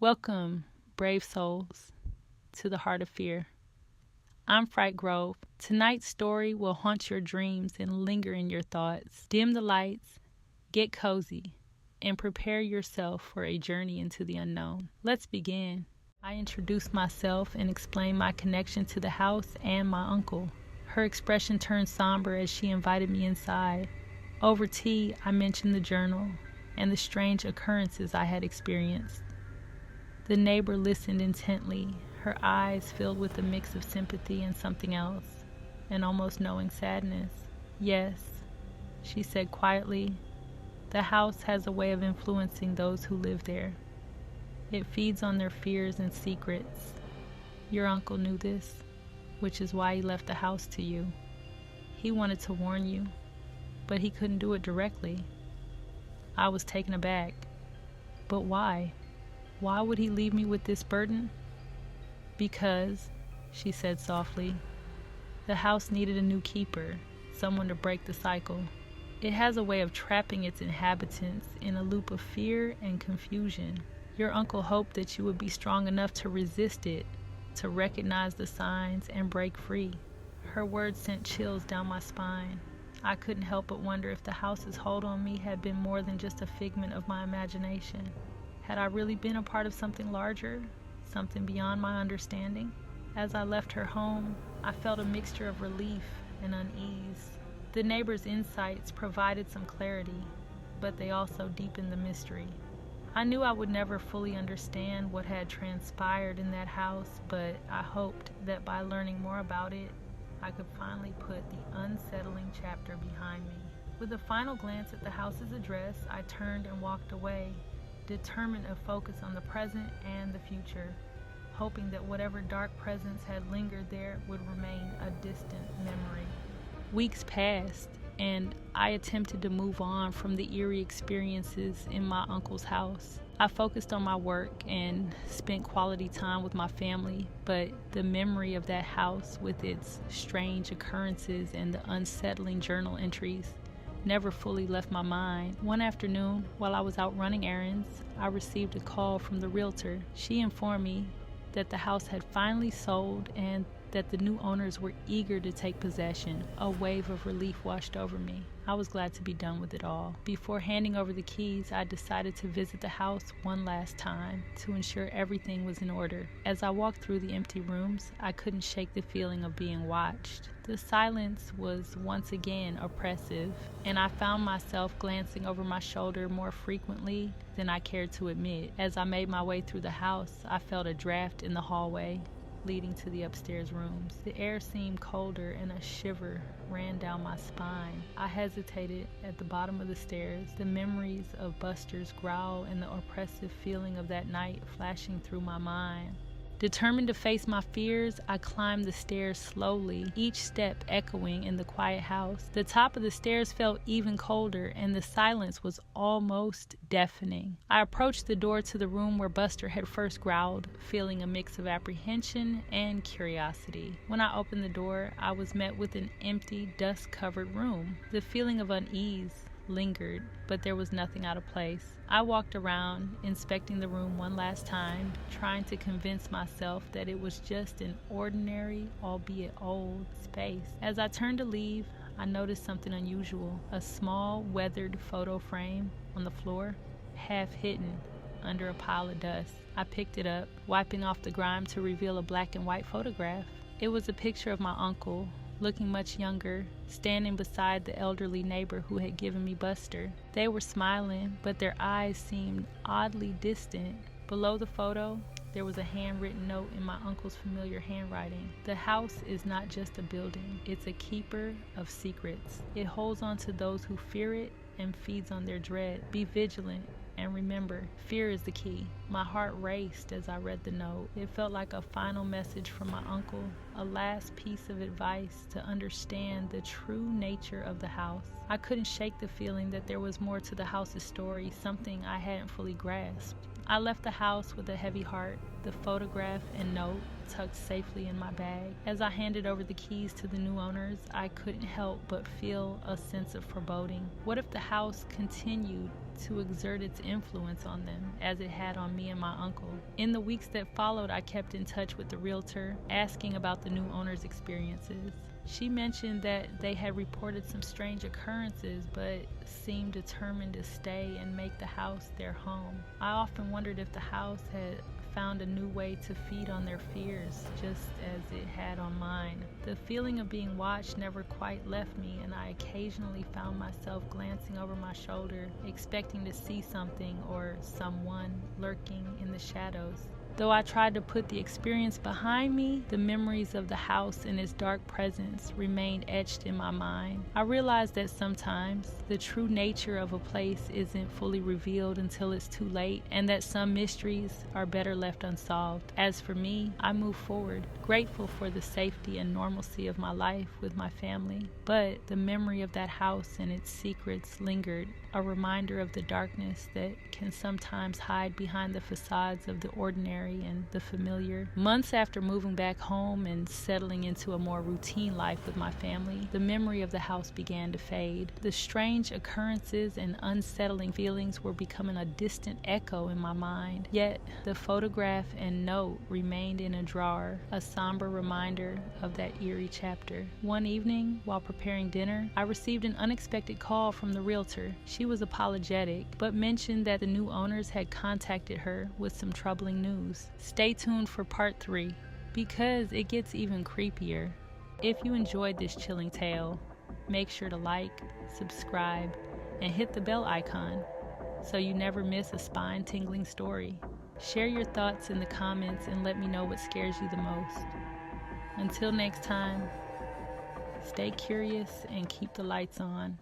Welcome, brave souls, to the heart of fear. I'm Fright Grove. Tonight's story will haunt your dreams and linger in your thoughts. Dim the lights, get cozy, and prepare yourself for a journey into the unknown. Let's begin. I introduced myself and explained my connection to the house and my uncle. Her expression turned somber as she invited me inside. Over tea, I mentioned the journal and the strange occurrences I had experienced. The neighbor listened intently, her eyes filled with a mix of sympathy and something else, an almost knowing sadness. Yes, she said quietly, the house has a way of influencing those who live there. It feeds on their fears and secrets. Your uncle knew this, which is why he left the house to you. He wanted to warn you, but he couldn't do it directly. I was taken aback. But why? Why would he leave me with this burden? Because, she said softly, the house needed a new keeper, someone to break the cycle. It has a way of trapping its inhabitants in a loop of fear and confusion. Your uncle hoped that you would be strong enough to resist it, to recognize the signs and break free. Her words sent chills down my spine. I couldn't help but wonder if the house's hold on me had been more than just a figment of my imagination. Had I really been a part of something larger, something beyond my understanding? As I left her home, I felt a mixture of relief and unease. The neighbor's insights provided some clarity, but they also deepened the mystery. I knew I would never fully understand what had transpired in that house, but I hoped that by learning more about it, I could finally put the unsettling chapter behind me. With a final glance at the house's address, I turned and walked away, determined to focus on the present and the future, hoping that whatever dark presence had lingered there would remain a distant memory. Weeks passed, and I attempted to move on from the eerie experiences in my uncle's house. I focused on my work and spent quality time with my family, but the memory of that house with its strange occurrences and the unsettling journal entries never fully left my mind. One afternoon, while I was out running errands, I received a call from the realtor. She informed me that the house had finally sold and that the new owners were eager to take possession. A wave of relief washed over me. I was glad to be done with it all. Before handing over the keys, I decided to visit the house one last time to ensure everything was in order. As I walked through the empty rooms, I couldn't shake the feeling of being watched. The silence was once again oppressive, and I found myself glancing over my shoulder more frequently than I cared to admit. As I made my way through the house, I felt a draft in the hallway leading to the upstairs rooms. The air seemed colder and a shiver ran down my spine. I hesitated at the bottom of the stairs, the memories of Buster's growl and the oppressive feeling of that night flashing through my mind. Determined to face my fears, I climbed the stairs slowly, each step echoing in the quiet house. The top of the stairs felt even colder, and the silence was almost deafening. I approached the door to the room where Buster had first growled, feeling a mix of apprehension and curiosity. When I opened the door, I was met with an empty, dust-covered room. The feeling of unease lingered, but there was nothing out of place. I walked around, inspecting the room one last time, trying to convince myself that it was just an ordinary, albeit old, space. As I turned to leave, I noticed something unusual. A small, weathered photo frame on the floor, half hidden under a pile of dust. I picked it up, wiping off the grime to reveal a black and white photograph. It was a picture of my uncle, looking much younger, standing beside the elderly neighbor who had given me Buster. They were smiling, but their eyes seemed oddly distant. Below the photo, there was a handwritten note in my uncle's familiar handwriting. The house is not just a building, it's a keeper of secrets. It holds on to those who fear it and feeds on their dread. Be vigilant. And remember, fear is the key. My heart raced as I read the note. It felt like a final message from my uncle, a last piece of advice to understand the true nature of the house. I couldn't shake the feeling that there was more to the house's story, something I hadn't fully grasped. I left the house with a heavy heart, the photograph and note tucked safely in my bag. As I handed over the keys to the new owners, I couldn't help but feel a sense of foreboding. What if the house continued to exert its influence on them as it had on me and my uncle? In the weeks that followed, I kept in touch with the realtor, asking about the new owner's experiences. She mentioned that they had reported some strange occurrences, but seemed determined to stay and make the house their home. I often wondered if the house had found a new way to feed on their fears, just as it had on mine. The feeling of being watched never quite left me, and I occasionally found myself glancing over my shoulder, expecting to see something or someone lurking in the shadows. Though I tried to put the experience behind me, the memories of the house and its dark presence remained etched in my mind. I realized that sometimes the true nature of a place isn't fully revealed until it's too late, and that some mysteries are better left unsolved. As for me, I moved forward, grateful for the safety and normalcy of my life with my family. But the memory of that house and its secrets lingered, a reminder of the darkness that can sometimes hide behind the facades of the ordinary and the familiar. Months after moving back home and settling into a more routine life with my family, the memory of the house began to fade. The strange occurrences and unsettling feelings were becoming a distant echo in my mind. Yet the photograph and note remained in a drawer, a somber reminder of that eerie chapter. One evening, while preparing dinner, I received an unexpected call from the realtor. She was apologetic, but mentioned that the new owners had contacted her with some troubling news. Stay tuned for part 3, because it gets even creepier. If you enjoyed this chilling tale, make sure to like, subscribe, and hit the bell icon so you never miss a spine-tingling story. Share your thoughts in the comments and let me know what scares you the most. Until next time, stay curious and keep the lights on.